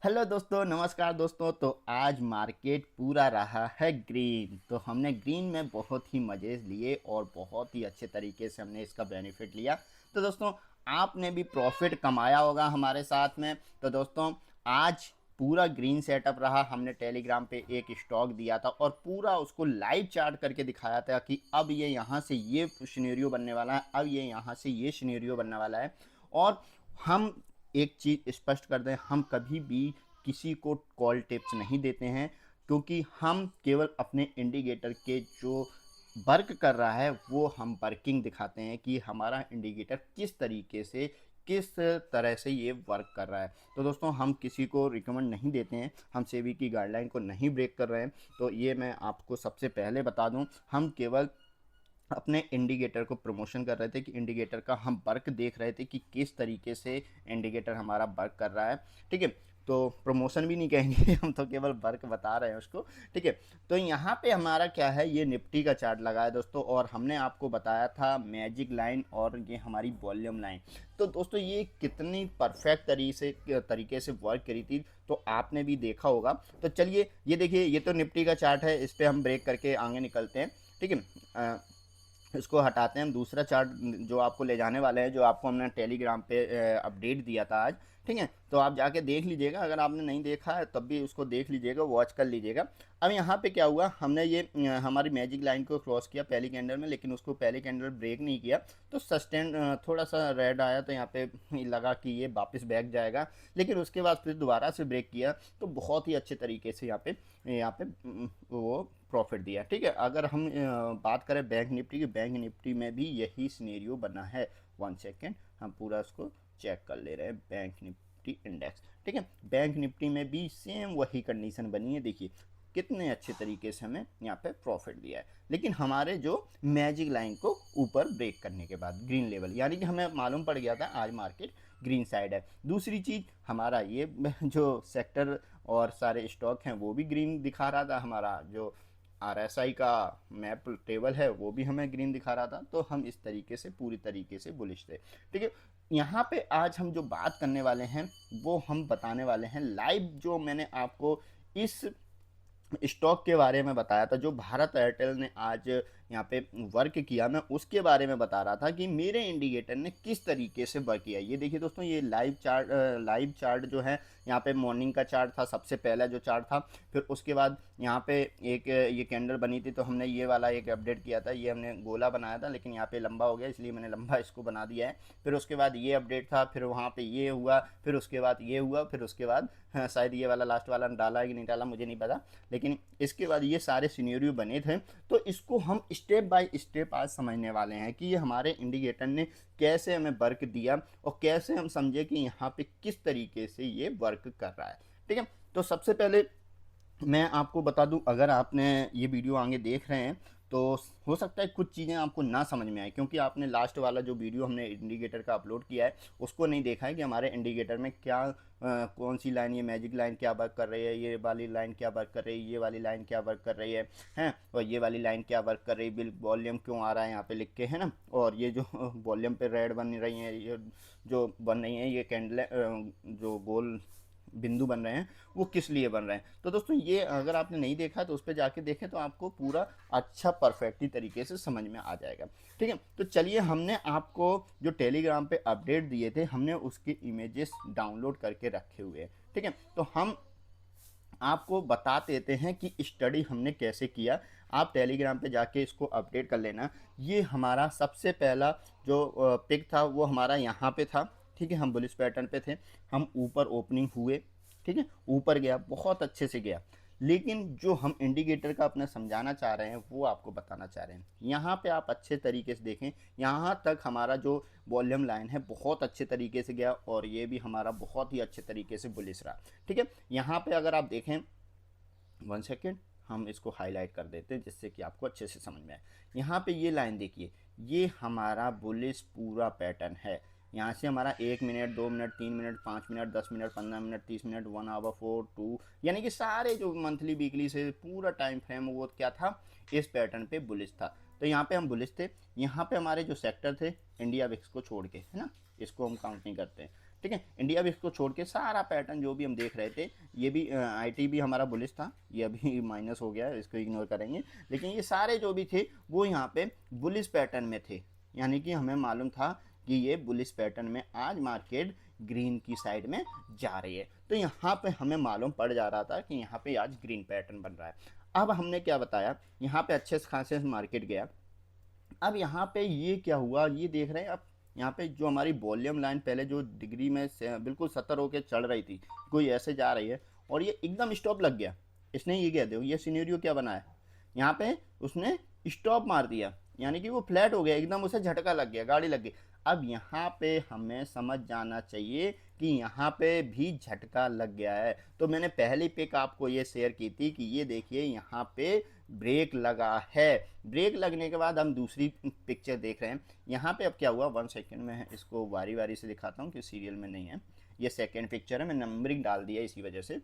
Hello दोस्तों, नमस्कार दोस्तों। तो आज मार्केट पूरा रहा है ग्रीन। तो हमने ग्रीन में बहुत ही मज़े लिए और बहुत ही अच्छे तरीके से हमने इसका बेनिफिट लिया। तो दोस्तों, आपने भी प्रॉफिट कमाया होगा हमारे साथ में। तो दोस्तों, आज पूरा ग्रीन सेटअप रहा। हमने टेलीग्राम पे एक स्टॉक दिया था और पूरा उसको लाइव चार्ट करके दिखाया था कि अब ये यहाँ से ये सिनेरियो बनने वाला है, अब ये यहाँ से ये सिनेरियो बनने वाला है। और हम एक चीज़ स्पष्ट कर दें, हम कभी भी किसी को कॉल टिप्स नहीं देते हैं, क्योंकि हम केवल अपने इंडिकेटर के जो वर्क कर रहा है वो हम वर्किंग दिखाते हैं कि हमारा इंडिकेटर किस तरीके से किस तरह से ये वर्क कर रहा है। तो दोस्तों, हम किसी को रिकमेंड नहीं देते हैं, हम सेबी की गाइडलाइन को नहीं ब्रेक कर रहे हैं। तो ये मैं आपको सबसे पहले बता दूं, हम केवल अपने इंडिकेटर को प्रमोशन कर रहे थे कि इंडिकेटर का हम वर्क देख रहे थे कि किस तरीके से इंडिकेटर हमारा वर्क कर रहा है। ठीक है, तो प्रमोशन भी नहीं कहेंगे हम तो केवल वर्क बता रहे हैं उसको। ठीक है, तो यहाँ पे हमारा क्या है, ये निफ्टी का चार्ट लगा है दोस्तों, और हमने आपको बताया था मैजिक लाइन और ये हमारी वॉल्यूम लाइन। तो दोस्तों, ये कितनी परफेक्ट तरीके से वर्क करी थी, तो आपने भी देखा होगा। तो चलिए, ये देखिए, ये तो निफ्टी का चार्ट है, इस पर हम ब्रेक करके आगे निकलते हैं। ठीक है, इसको हटाते हैं। हम दूसरा चार्ट जो आपको ले जाने वाले हैं, जो आपको हमने टेलीग्राम पे अपडेट दिया था आज। ठीक है, तो आप जाके देख लीजिएगा, अगर आपने नहीं देखा है तब भी उसको देख लीजिएगा, वॉच कर लीजिएगा। अब यहाँ पे क्या हुआ, हमने ये हमारी मैजिक लाइन को क्रॉस किया पहली कैंडल में, लेकिन उसको पहली कैंडल ब्रेक नहीं किया। तो सस्टेन थोड़ा सा रेड आया, तो यहाँ पे लगा कि ये वापस बैक जाएगा, लेकिन उसके बाद फिर दोबारा से ब्रेक किया। तो बहुत ही अच्छे तरीके से यहाँ पे वो प्रॉफिट दिया। ठीक है, अगर हम बात करें बैंक निफ्टी की, बैंक निफ्टी में भी यही सिनेरियो बना है। 1 सेकेंड, हम पूरा उसको चेक कर ले रहे हैं, बैंक निफ्टी इंडेक्स। ठीक है, बैंक निफ्टी में भी सेम वही कंडीशन बनी है। देखिए कितने अच्छे तरीके से हमें यहाँ पे प्रॉफिट दिया है, लेकिन हमारे जो मैजिक लाइन को ऊपर ब्रेक करने के बाद ग्रीन लेवल, यानी कि हमें मालूम पड़ गया था आज मार्केट ग्रीन साइड है। दूसरी चीज़, हमारा ये जो सेक्टर और सारे स्टॉक हैं वो भी ग्रीन दिखा रहा था। हमारा जो आरएसआई का मैप टेबल है वो भी हमें ग्रीन दिखा रहा था। तो हम इस तरीके से पूरी तरीके से बुलिश थे। ठीक है, यहाँ पे आज हम जो बात करने वाले हैं वो हम बताने वाले हैं लाइव, जो मैंने आपको इस स्टॉक के बारे में बताया था, जो भारत एयरटेल ने आज यहाँ पे वर्क किया, मैं उसके बारे में बता रहा था कि मेरे इंडिकेटर ने किस तरीके से वर्क किया। ये देखिए दोस्तों, ये लाइव चार्ट जो है, यहाँ पे मॉर्निंग का चार्ट था, सबसे पहला जो चार्ट था। फिर उसके बाद यहाँ पे एक ये कैंडल बनी थी, तो हमने ये वाला एक अपडेट किया था, ये हमने गोला बनाया था, लेकिन यहाँ पे लंबा हो गया, इसलिए मैंने लंबा इसको बना दिया है। फिर उसके बाद ये अपडेट था, फिर वहाँ पे ये हुआ, फिर उसके बाद ये हुआ, फिर उसके बाद हाँ, शायद ये वाला लास्ट वाला डाला है कि नहीं डाला मुझे नहीं पता, लेकिन इसके बाद ये सारे सिनेरियो बने थे। तो इसको हम स्टेप बाय स्टेप आज समझने वाले हैं कि ये हमारे इंडिकेटर ने कैसे हमें वर्क दिया और कैसे हम समझे कि यहाँ पे किस तरीके से ये वर्क कर रहा है। ठीक है, तो सबसे पहले मैं आपको बता दूं, अगर आपने ये वीडियो आगे देख रहे हैं तो हो सकता है कुछ चीज़ें आपको ना समझ में आए, क्योंकि आपने लास्ट वाला जो वीडियो हमने इंडिकेटर का अपलोड किया है उसको नहीं देखा है कि हमारे इंडिकेटर में क्या कौन सी लाइन, ये मैजिक लाइन क्या वर्क कर रही है, ये वाली लाइन क्या वर्क कर रही है, ये वाली लाइन क्या वर्क कर रही है हैं, और ये वाली लाइन क्या वर्क कर रही है, बिल वॉल्यूम क्यों आ रहा है यहाँ पे लिख के, है ना। और ये जो वॉल्यूम पे रेड बन रही है, ये जो बन रही है, ये कैंडल जो गोल बिंदु बन रहे हैं वो किस लिए बन रहे हैं। तो दोस्तों, ये अगर आपने नहीं देखा तो उस पर जाके देखें, तो आपको पूरा अच्छा परफेक्टली तरीके से समझ में आ जाएगा। ठीक है, तो चलिए, हमने आपको जो टेलीग्राम पे अपडेट दिए थे, हमने उसके इमेजेस डाउनलोड करके रखे हुए हैं। ठीक है, तो हम आपको बता देते हैं कि स्टडी हमने कैसे किया। आप टेलीग्राम पे जाके इसको अपडेट कर लेना। ये हमारा सबसे पहला जो पिक था वो हमारा यहाँ पे था। ठीक है, हम बुलिश पैटर्न पे थे, हम ऊपर ओपनिंग हुए। ठीक है, ऊपर गया, बहुत अच्छे से गया, लेकिन जो हम इंडिकेटर का अपना समझाना चाह रहे हैं वो आपको बताना चाह रहे हैं। यहाँ पे आप अच्छे तरीके से देखें, यहाँ तक हमारा जो वॉल्यूम लाइन है बहुत अच्छे तरीके से गया, और ये भी हमारा बहुत ही अच्छे तरीके से बुलिश रहा। ठीक है, यहाँ पे अगर आप देखें, 1 सेकेंड, हम इसको हाईलाइट कर देते हैं जिससे कि आपको अच्छे से समझ में आए। यहाँ पे ये लाइन देखिए, ये हमारा बुलिश पूरा पैटर्न है। यहाँ से हमारा 1 minute, 2 minute, 3 minute, 5 minute, 10 minute, 15 minute, 30 minute, 1 hour, 4, 2, यानी कि सारे जो मंथली वीकली से पूरा टाइम फ्रेम वो क्या था, इस पैटर्न पे बुलिश था। तो यहाँ पे हम बुलिश थे। यहाँ पे हमारे जो सेक्टर थे, इंडिया विक्स को छोड़ के, है ना, इसको हम काउंट नहीं करते हैं। ठीक है। इंडिया भी इसको छोड़ के सारा पैटर्न जो भी हम देख रहे थे, ये भी आईटी भी हमारा बुलिश था, ये अभी माइनस हो गया है, इसको इग्नोर करेंगे। लेकिन ये सारे जो भी थे वो यहाँ पे बुलिश पैटर्न में थे, यानी कि हमें मालूम था कि ये बुलिश पैटर्न में आज मार्केट ग्रीन की साइड में जा रही है। तो यहाँ पे हमें मालूम पड़ जा रहा था कि यहाँ पे आज ग्रीन पैटर्न बन रहा है। अब हमने क्या बताया, यहाँ पे अच्छे खासे मार्केट गया। अब यहाँ पे ये क्या हुआ, ये देख रहे हैं अब यहाँ पे जो हमारी वॉल्यूम लाइन पहले जो डिग्री में से बिल्कुल 70 होके चढ़ रही थी, कोई ऐसे जा रही है और ये एकदम स्टॉप लग गया। इसने ये क्या, देखो ये सिनेरियो क्या बना है, यहाँ पे उसने स्टॉप मार दिया, यानी कि वो फ्लैट हो गया एकदम, उसे झटका लग गया, गाड़ी लग गई। अब यहाँ पे हमें समझ जाना चाहिए कि यहाँ पे भी झटका लग गया है। तो मैंने पहली पिक आपको ये शेयर की थी कि ये देखिए यहाँ पे ब्रेक लगा है। ब्रेक लगने के बाद हम दूसरी पिक्चर देख रहे हैं। यहाँ पे अब क्या हुआ, 1 सेकेंड में इसको बारी बारी से दिखाता हूँ कि सीरियल में नहीं है। ये सेकेंड पिक्चर है, मैं नंबरिंग डाल दिया इसी वजह से।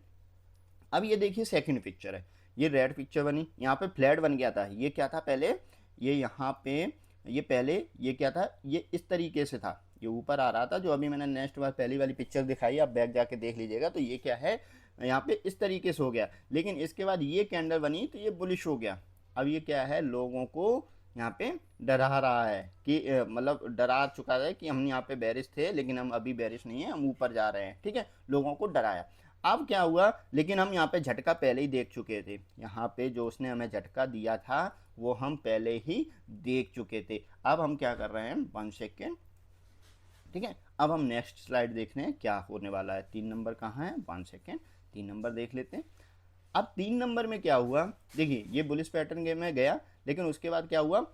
अब ये देखिए सेकेंड पिक्चर है, ये रेड पिक्चर बनी, यहाँ पे फ्लैट बन गया था। ये क्या था पहले, ये यहाँ पे ये पहले ये क्या था, ये इस तरीके से था, ये ऊपर आ रहा था। जो अभी मैंने नेक्स्ट बार पहली वाली पिक्चर दिखाई, आप बैक जाके देख लीजिएगा, तो ये क्या है, यहाँ पे इस तरीके से हो गया। लेकिन इसके बाद ये कैंडल बनी तो ये बुलिश हो गया। अब ये क्या है, लोगों को यहाँ पे डरा रहा है कि मतलब डरा चुका है कि हम यहाँ पे बेरिश थे लेकिन हम अभी बेरिश नहीं है, हम ऊपर जा रहे हैं, ठीक है, लोगों को डराया। अब क्या हुआ, लेकिन हम यहाँ पे झटका पहले ही देख चुके थे, यहाँ पे जो उसने हमें झटका दिया था वो हम पहले ही देख चुके थे। अब हम क्या कर रहे हैं, 1 सेकेंड, ठीक है। अब हम नेक्स्ट स्लाइड देख रहे हैं क्या होने वाला है। 3 नंबर कहाँ है, 1 सेकेंड, 3 नंबर देख लेते हैं। अब 3 नंबर में क्या हुआ, देखिए ये बुलिश पैटर्न गेम में गया, लेकिन उसके बाद क्या हुआ,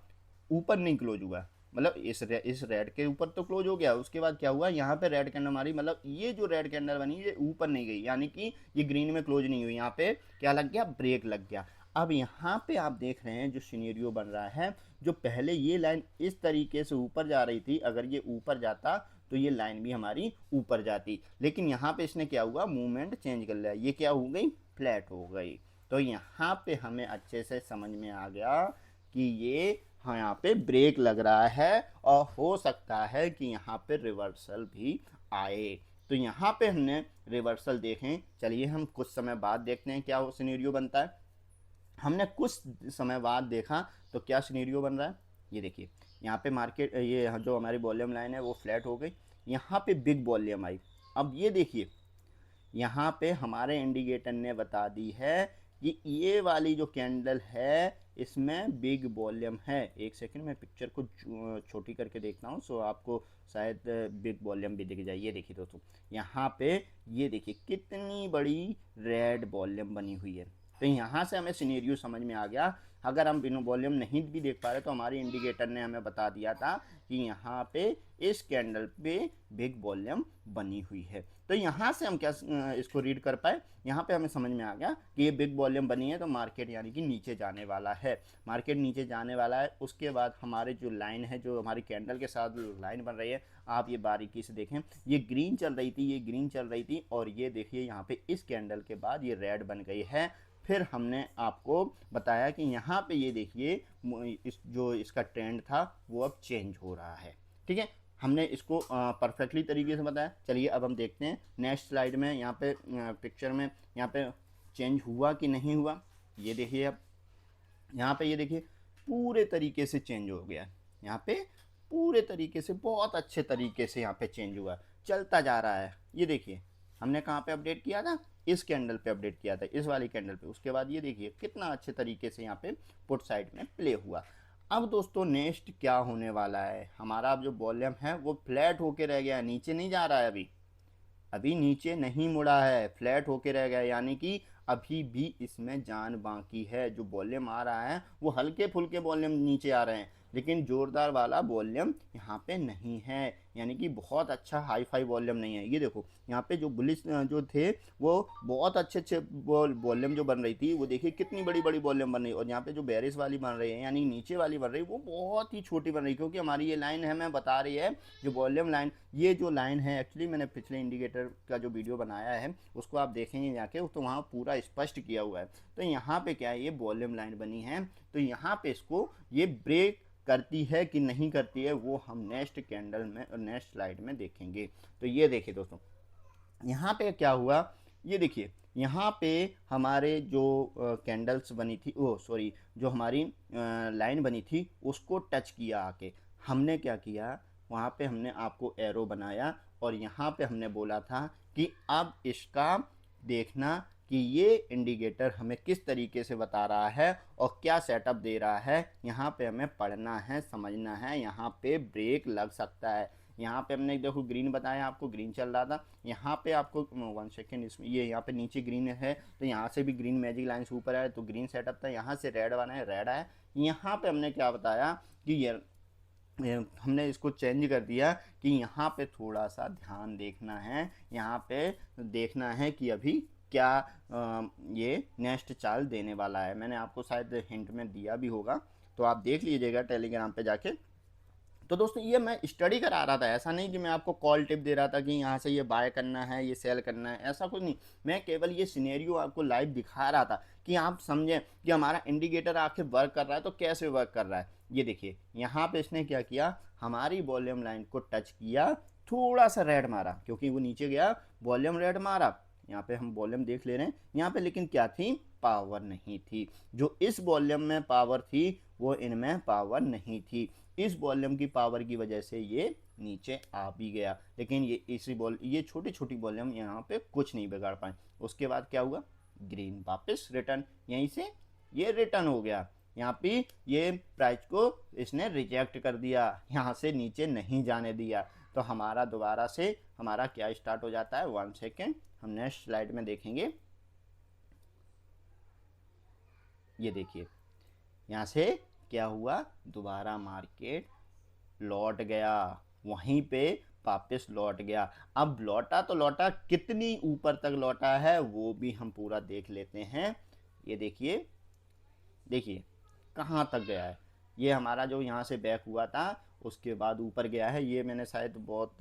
ऊपर नहीं क्लोज हुआ, मतलब इस रेड के ऊपर तो क्लोज हो गया। उसके बाद क्या हुआ, यहाँ पे रेड कैंडल मारी, मतलब ये जो रेड कैंडल बनी ये ऊपर नहीं गई, यानी कि ये ग्रीन में क्लोज नहीं हुई। यहाँ पे क्या लग गया, ब्रेक लग गया। अब यहाँ पे आप देख रहे हैं जो सिनेरियो बन रहा है, जो पहले ये लाइन इस तरीके से ऊपर जा रही थी, अगर ये ऊपर जाता तो ये लाइन भी हमारी ऊपर जाती, लेकिन यहाँ पे इसने क्या हुआ, मूवमेंट चेंज कर लिया, ये क्या हो गई, फ्लैट हो गई। तो यहाँ पे हमें अच्छे से समझ में आ गया कि ये हाँ यहाँ पे ब्रेक लग रहा है और हो सकता है कि यहाँ पे रिवर्सल भी आए। तो यहाँ पे हमने रिवर्सल देखें। चलिए हम कुछ समय बाद देखते हैं क्या सिनेरियो बनता है। हमने कुछ समय बाद देखा तो क्या सिनेरियो बन रहा है, ये देखिए यहाँ पे मार्केट, ये जो हमारी वॉल्यूम लाइन है वो फ्लैट हो गई, यहाँ पे बिग वॉल्यूम आई। अब ये देखिए यहाँ पे हमारे इंडिकेटर ने बता दी है कि ये वाली जो कैंडल है इसमें बिग वॉल्यूम है। 1 सेकंड में पिक्चर को छोटी करके देखता हूँ, सो आपको शायद बिग वॉल्यूम भी दिख जाए। ये देखिए दोस्तों, यहाँ पे ये देखिए कितनी बड़ी रेड वॉल्यूम बनी हुई है। तो यहाँ से हमें सिनेरियो समझ में आ गया। अगर हम बिना वॉल्यूम नहीं भी देख पा रहे तो हमारी इंडिकेटर ने हमें बता दिया था कि यहाँ पे इस कैंडल पे बिग वॉल्यूम बनी हुई है। तो यहाँ से हम क्या इसको रीड कर पाए, यहाँ पे हमें समझ में आ गया कि ये बिग वॉल्यूम बनी है तो मार्केट यानी कि नीचे जाने वाला है, मार्केट नीचे जाने वाला है। उसके बाद हमारे जो लाइन है, जो हमारी कैंडल के साथ लाइन बन रही है, आप ये बारीकी से देखें, ये ग्रीन चल रही थी, ये ग्रीन चल रही थी, और ये देखिए यहाँ पे इस कैंडल के बाद ये रेड बन गई है। फिर हमने आपको बताया कि यहाँ पे ये देखिए इस जो इसका ट्रेंड था वो अब चेंज हो रहा है, ठीक है। हमने इसको परफेक्टली तरीके से बताया। चलिए अब हम देखते हैं नेक्स्ट स्लाइड में, यहाँ पे पिक्चर में यहाँ पे चेंज हुआ कि नहीं हुआ। ये देखिए अब यहाँ पे ये देखिए पूरे तरीके से चेंज हो गया, यहाँ पे पूरे तरीके से बहुत अच्छे तरीके से यहाँ पे चेंज हुआ, चलता जा रहा है। ये देखिए हमने कहाँ पे अपडेट किया था, इस कैंडल पे अपडेट किया था, इस वाली कैंडल पे। उसके बाद ये देखिए कितना अच्छे तरीके से यहाँ पे पुट साइड में प्ले हुआ। अब दोस्तों नेक्स्ट क्या होने वाला है, हमारा अब जो वॉल्यूम है वो फ्लैट होके रह गया, नीचे नहीं जा रहा है, अभी नीचे नहीं मुड़ा है, फ्लैट होके रह गया, यानी कि अभी भी इसमें जान बाकी है। जो वॉल्यूम आ रहा है वो हल्के फुल्के वॉल्यूम नीचे आ रहे हैं, लेकिन जोरदार वाला वॉल्यूम यहाँ पे नहीं है, यानी कि बहुत अच्छा हाई फाई वॉल्यूम नहीं है। ये देखो यहाँ पे जो बुलिश जो थे वो बहुत अच्छे अच्छे वॉल्यूम जो बन रही थी, वो देखिए कितनी बड़ी बड़ी वॉल्यूम बन रही है। और यहाँ पे जो बेरिश वाली बन रही है, यानी नीचे वाली बन रही है, वो बहुत ही छोटी बन रही है, क्योंकि हमारी ये लाइन है, मैं बता रही है जो वॉल्यूम लाइन, ये जो लाइन है एक्चुअली मैंने पिछले इंडिकेटर का जो वीडियो बनाया है उसको आप देखेंगे जाके, तो वहाँ पूरा स्पष्ट किया हुआ है। तो यहाँ पे क्या है, ये वॉल्यूम लाइन बनी है, तो यहाँ पे इसको ये ब्रेक करती है कि नहीं करती है वो हम नेक्स्ट कैंडल में और नेक्स्ट स्लाइड में देखेंगे। तो ये देखिए दोस्तों, यहाँ पे क्या हुआ, ये देखिए यहाँ पे हमारे जो कैंडल्स बनी थी, ओ सॉरी, जो हमारी लाइन बनी थी उसको टच किया आके। हमने क्या किया, वहाँ पे हमने आपको एरो बनाया और यहाँ पे हमने बोला था कि अब इसका देखना कि ये इंडिकेटर हमें किस तरीके से बता रहा है और क्या सेटअप दे रहा है। यहाँ पे हमें पढ़ना है, समझना है, यहाँ पे ब्रेक लग सकता है। यहाँ पे हमने देखो ग्रीन बताया, आपको ग्रीन चल रहा था। यहाँ पे आपको 1 सेकेंड, इसमें ये यहाँ पे नीचे ग्रीन है तो यहाँ से भी ग्रीन मैजिक लाइन ऊपर है तो ग्रीन सेटअप था। यहाँ से रेड बना है, रेड आया। यहाँ पे हमने क्या बताया कि ये हमने इसको चेंज कर दिया कि यहाँ पे थोड़ा सा ध्यान देखना है, यहाँ पे देखना है कि अभी क्या ये नेक्स्ट चाल देने वाला है। मैंने आपको शायद हिंट में दिया भी होगा, तो आप देख लीजिएगा टेलीग्राम पे जाके। तो दोस्तों ये मैं स्टडी करा रहा था, ऐसा नहीं कि मैं आपको कॉल टिप दे रहा था कि यहाँ से ये बाय करना है, ये सेल करना है, ऐसा कुछ नहीं। मैं केवल ये सिनेरियो आपको लाइव दिखा रहा था कि आप समझें कि हमारा इंडिकेटर आखिर वर्क कर रहा है तो कैसे वर्क कर रहा है। ये देखिए यहाँ पे इसने क्या किया, हमारी वॉल्यूम लाइन को टच किया, थोड़ा सा रेड मारा क्योंकि वो नीचे गया, वॉल्यूम रेड मारा। यहाँ पे हम वॉल्यूम देख ले रहे हैं, यहाँ पे लेकिन क्या थी, पावर नहीं थी। जो इस वॉल्यूम में पावर थी वो इनमें पावर नहीं थी। इस वॉल्यूम की पावर की वजह से ये नीचे आ भी गया, लेकिन ये छोटी छोटी वॉल्यूम यहाँ पे कुछ नहीं बिगाड़ पाए। उसके बाद क्या हुआ, ग्रीन वापस रिटर्न, यहीं से ये रिटर्न हो गया। यहाँ पे ये प्राइस को इसने रिजेक्ट कर दिया, यहाँ से नीचे नहीं जाने दिया। तो हमारा दोबारा से हमारा क्या स्टार्ट हो जाता है, 1 सेकेंड, हम नेक्स्ट स्लाइड में देखेंगे। ये देखिए यहाँ से क्या हुआ, दोबारा मार्केट लौट गया, वहीं पे वापस लौट गया। अब लौटा तो लौटा, कितनी ऊपर तक लौटा है वो भी हम पूरा देख लेते हैं। ये देखिए, देखिए कहाँ तक गया है। ये हमारा जो यहाँ से बैक हुआ था उसके बाद ऊपर गया है। ये मैंने शायद बहुत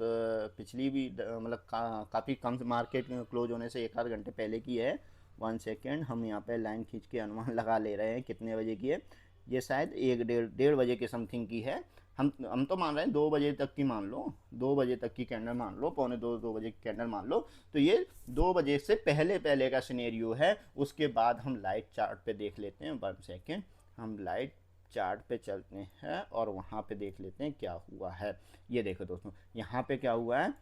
पिछली भी मतलब काफ़ी कम मार्केट क्लोज होने से 1 आध घंटे पहले की है। 1 सेकेंड, हम यहाँ पे लाइन खींच के अनुमान लगा ले रहे हैं कितने बजे की है। ये शायद 1 डेढ़ बजे के समथिंग की है। हम तो मान रहे हैं 2 बजे तक की, मान लो 2 बजे तक की कैंडल मान लो, पौने 2 बजे की कैंडल मान लो। तो ये 2 बजे से पहले पहले का सिनेरियो है। उसके बाद हम लाइट चार्ट पे देख लेते हैं। 1 सेकेंड, हम लाइट चार्ट पे चलते हैं और वहाँ पे देख लेते हैं क्या हुआ है। ये देखो दोस्तों, यहाँ पे क्या हुआ है,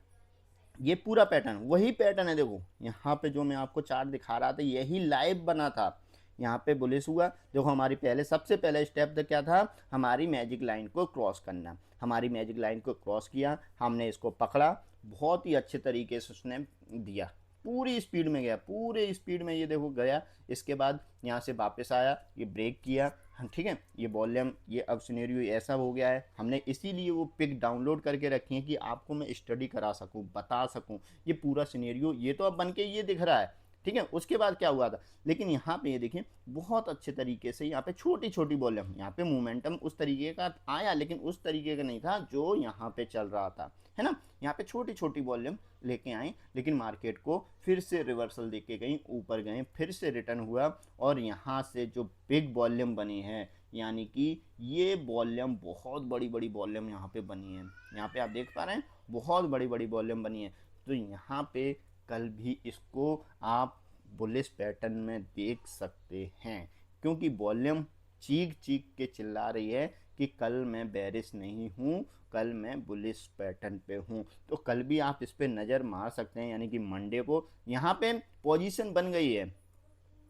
ये पूरा पैटर्न वही पैटर्न है। देखो यहाँ पे जो मैं आपको चार्ट दिखा रहा था यही लाइव बना था। यहाँ पे बुलिश हुआ, देखो हमारी पहले सबसे पहले स्टेप क्या था, हमारी मैजिक लाइन को क्रॉस करना। हमारी मैजिक लाइन को क्रॉस किया, हमने इसको पकड़ा, बहुत ही अच्छे तरीके से उसने दिया, पूरी स्पीड में गया, पूरे स्पीड में ये देखो गया। इसके बाद यहाँ से वापस आया, ये ब्रेक किया, ठीक है। ये वॉल्यूम, ये अब सिनेरियो ऐसा हो गया है। हमने इसीलिए वो पिक डाउनलोड करके रखी है कि आपको मैं स्टडी करा सकूं, बता सकूं। ये पूरा सिनेरियो ये तो अब बन के ये दिख रहा है, ठीक है। उसके बाद क्या हुआ था, लेकिन यहाँ पे ये देखिए बहुत अच्छे तरीके से यहाँ पे छोटी छोटी वॉल्यूम, यहाँ पे मोमेंटम उस तरीके का आया लेकिन उस तरीके का नहीं था जो यहाँ पे चल रहा था, है ना। यहाँ पे छोटी छोटी वॉल्यूम लेके आए लेकिन मार्केट को फिर से रिवर्सल दे के गई, ऊपर गए, फिर से रिटर्न हुआ और यहाँ से जो बिग वॉल्यूम बनी है, यानी कि ये वॉल्यूम बहुत बड़ी बड़ी वॉल्यूम यहाँ पे बनी है। यहाँ पे आप देख पा रहे हैं बहुत बड़ी बड़ी वॉल्यूम बनी है। तो यहाँ पे कल भी इसको आप बुलिश पैटर्न में देख सकते हैं, क्योंकि वॉल्यूम चीख चीख के चिल्ला रही है कि कल मैं बेरिश नहीं हूँ, कल मैं बुलिश पैटर्न पे हूँ। तो कल भी आप इस पे नज़र मार सकते हैं, यानी कि मंडे को यहाँ पे पोजीशन बन गई है,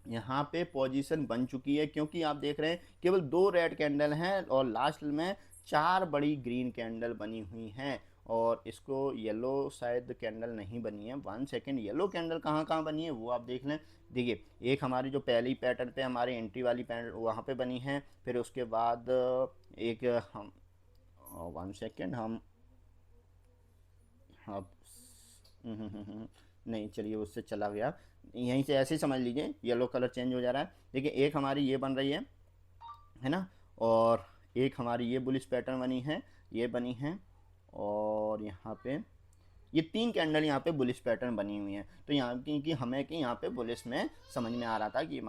यहाँ पे पोजीशन बन चुकी है, क्योंकि आप देख रहे हैं केवल 2 रेड कैंडल हैं और लास्ट में 4 बड़ी ग्रीन कैंडल बनी हुई हैं। और इसको येलो शायद कैंडल नहीं बनी है। 1 सेकेंड, येलो कैंडल कहाँ कहाँ बनी है वो आप देख लें। देखिए एक हमारी जो पहली पैटर्न पे हमारी एंट्री वाली पैटर्न वहाँ पे बनी है, फिर उसके बाद एक हम 1 सेकेंड हम अब नहीं चलिए उससे चला गया, यहीं से ऐसे ही समझ लीजिए येलो कलर चेंज हो जा रहा है। देखिए एक हमारी ये बन रही है ना, और एक हमारी ये बुलिश पैटर्न बनी है, ये बनी है, और यहाँ पे ये 3 कैंडल यहाँ पे बुलिश पैटर्न बनी हुई हैं। तो यहाँ क्योंकि हमें कि यहाँ पे बुलिश में समझ में आ रहा था कि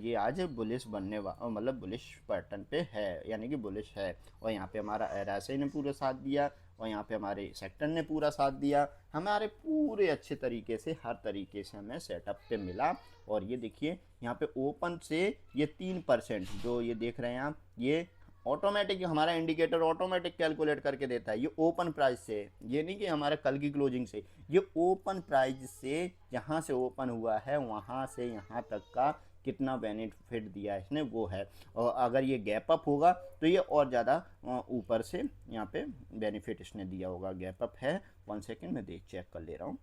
ये आज बुलिश बनने मतलब बुलिश पैटर्न पे है, यानी कि बुलिश है। और यहाँ पे हमारा RSI ने पूरा साथ दिया और यहाँ पे हमारे सेक्टर ने पूरा साथ दिया, हमारे पूरे अच्छे तरीके से हर तरीके से हमें सेटअप पे मिला। और ये देखिए यहाँ पे ओपन से ये 3% जो ये देख रहे हैं आप, ये ऑटोमेटिक हमारा इंडिकेटर ऑटोमेटिक कैलकुलेट करके देता है। ये ओपन प्राइस से, ये नहीं कि हमारे कल की क्लोजिंग से, ये ओपन प्राइस से जहाँ से ओपन हुआ है वहाँ से यहाँ तक का कितना बेनिफिट दिया है इसने वो है। और अगर ये गैप अप होगा तो ये और ज़्यादा ऊपर से यहाँ पे बेनिफिट इसने दिया होगा। गैप अप है, 1 सेकेंड में चेक कर ले रहा हूँ।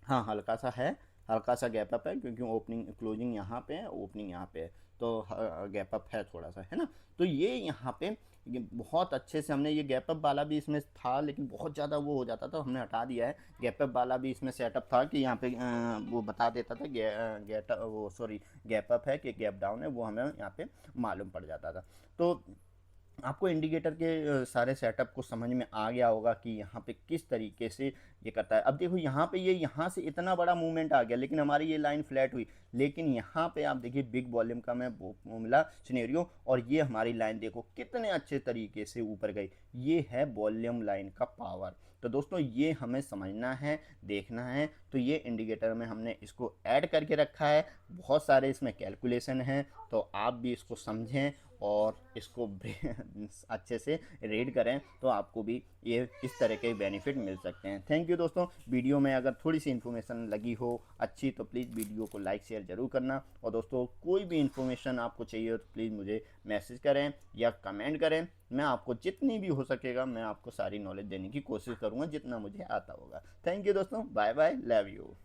हाँ हल्का सा है, हल्का सा गैप अप है क्योंकि ओपनिंग क्लोजिंग यहाँ पे है, ओपनिंग यहाँ पे है, तो गैप अप है थोड़ा सा, है ना। तो ये यहाँ पे ये बहुत अच्छे से हमने, ये गैप अप वाला भी इसमें था लेकिन बहुत ज़्यादा वो हो जाता था, हमने हटा दिया है। गैप अप वाला भी इसमें सेटअप था कि यहाँ पे वो बता देता था गैप अप है कि गैप डाउन है, वो हमें यहाँ पे मालूम पड़ जाता था। तो आपको इंडिकेटर के सारे सेटअप को समझ में आ गया होगा कि यहाँ पे किस तरीके से ये करता है। अब देखो यहाँ पे ये यहाँ से इतना बड़ा मूवमेंट आ गया लेकिन हमारी ये लाइन फ्लैट हुई, लेकिन यहाँ पे आप देखिए बिग वॉल्यूम का मैं वो मिला सिनेरियो, और ये हमारी लाइन देखो कितने अच्छे तरीके से ऊपर गई। ये है वॉल्यूम लाइन का पावर। तो दोस्तों ये हमें समझना है, देखना है। तो ये इंडिकेटर में हमने इसको ऐड करके रखा है, बहुत सारे इसमें कैलकुलेशन हैं, तो आप भी इसको समझें और इसको अच्छे से रीड करें तो आपको भी ये इस तरह के बेनिफिट मिल सकते हैं। थैंक यू दोस्तों। वीडियो में अगर थोड़ी सी इन्फॉर्मेशन लगी हो अच्छी तो प्लीज़ वीडियो को लाइक शेयर ज़रूर करना। और दोस्तों कोई भी इन्फॉर्मेशन आपको चाहिए हो तो प्लीज़ मुझे मैसेज करें या कमेंट करें, मैं आपको जितनी भी हो सकेगा मैं आपको सारी नॉलेज देने की कोशिश करूँगा जितना मुझे आता होगा। थैंक यू दोस्तों, बाय बाय, लव यू।